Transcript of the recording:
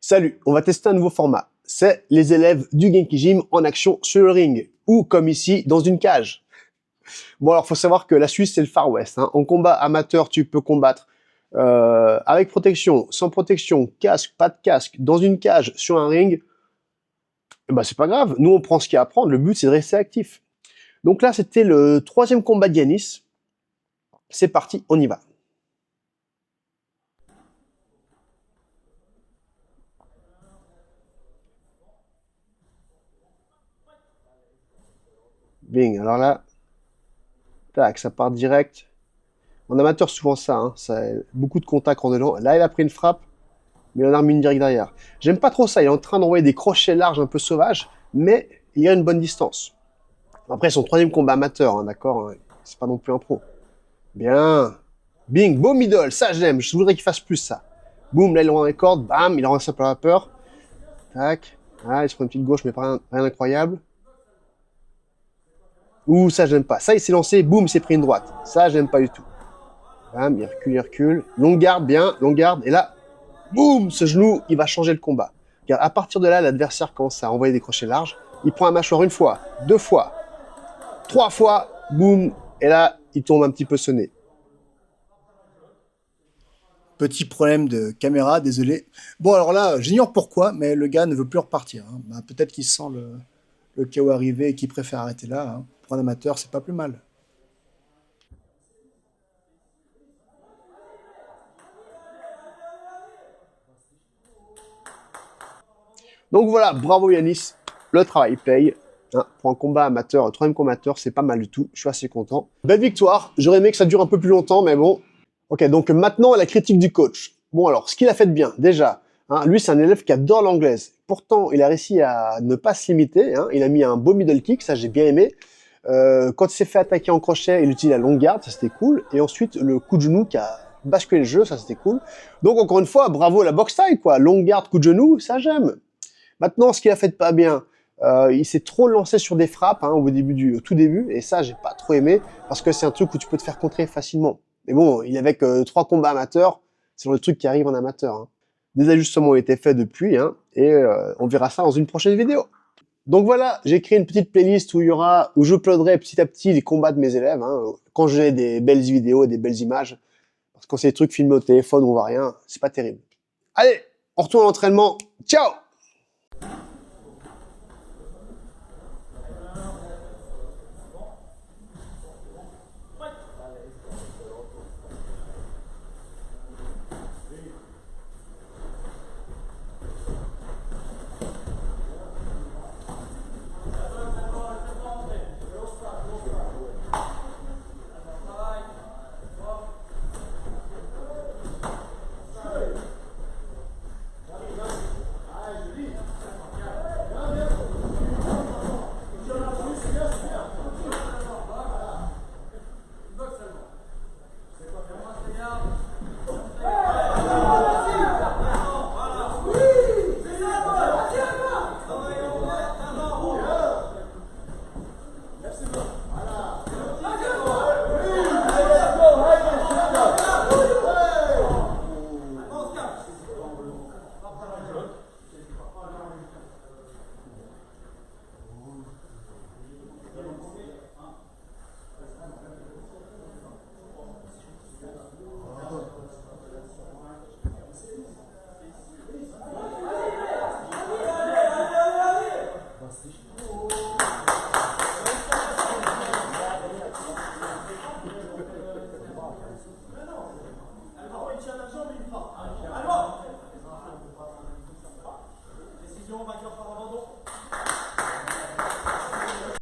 Salut, on va tester un nouveau format. C'est les élèves du Genki Gym en action sur le ring, ou comme ici, dans une cage. Bon alors, faut savoir que la Suisse, c'est le Far West. En combat amateur, tu peux combattre avec protection, sans protection, casque, pas de casque, dans une cage, sur un ring. Eh ben, c'est pas grave, nous on prend ce qu'il y a à prendre, le but c'est de rester actif. Donc là, c'était le 3e combat de Yanis. C'est parti, on y va. Bing, alors là, tac, ça part direct. En amateur, souvent ça, beaucoup de contacts en dedans. Là, il a pris une frappe, mais il en a remis une direct derrière. J'aime pas trop ça, il est en train d'envoyer des crochets larges un peu sauvages, mais il y a une bonne distance. Après, son 3e combat amateur, d'accord, c'est pas non plus un pro. Bien. Bing, beau middle, ça j'aime, je voudrais qu'il fasse plus ça. Boum, là il rend les cordes, bam, il rentre un peu la peur. Tac, il se prend une petite gauche, mais pas rien d'incroyable. Ouh, ça j'aime pas. Ça il s'est lancé, boum, il s'est pris une droite. Ça j'aime pas du tout. Bam, il recule. Longue garde, bien, longue garde. Et là, boum, ce genou, il va changer le combat. Regarde, à partir de là, l'adversaire commence à envoyer des crochets larges. Il prend un mâchoire une fois, 2 fois, 3 fois, boum. Et là, il tombe un petit peu sonné. Petit problème de caméra, désolé. Bon, alors là, j'ignore pourquoi, mais le gars ne veut plus repartir. Peut-être qu'il sent le chaos arriver et qu'il préfère arrêter là. Pour un amateur, c'est pas plus mal. Donc voilà, bravo Yanis, le travail paye. Pour un combat amateur, 3e combat amateur, c'est pas mal du tout, je suis assez content. Belle victoire, j'aurais aimé que ça dure un peu plus longtemps, mais bon. Ok, donc maintenant la critique du coach. Bon alors, ce qu'il a fait de bien, déjà, lui c'est un élève qui adore l'anglaise. Pourtant, il a réussi à ne pas se limiter, il a mis un beau middle kick, ça j'ai bien aimé. Quand il s'est fait attaquer en crochet, il utilise la longue garde, ça c'était cool. Et ensuite, le coup de genou qui a basculé le jeu, ça c'était cool. Donc encore une fois, bravo la boxe taille, quoi. Longue garde, coup de genou, ça j'aime. Maintenant, ce qu'il a fait de pas bien, il s'est trop lancé sur des frappes au tout début, et ça, j'ai pas trop aimé, parce que c'est un truc où tu peux te faire contrer facilement. Mais bon, il avait que 3 combats amateurs, c'est le truc qui arrive en amateur. Des ajustements ont été faits depuis, et on verra ça dans une prochaine vidéo. Donc voilà, j'ai créé une petite playlist où je uploaderai petit à petit les combats de mes élèves, quand j'ai des belles vidéos et des belles images. Parce que quand c'est des trucs filmés au téléphone, on voit rien, c'est pas terrible. Allez, on retourne à l'entraînement. Ciao!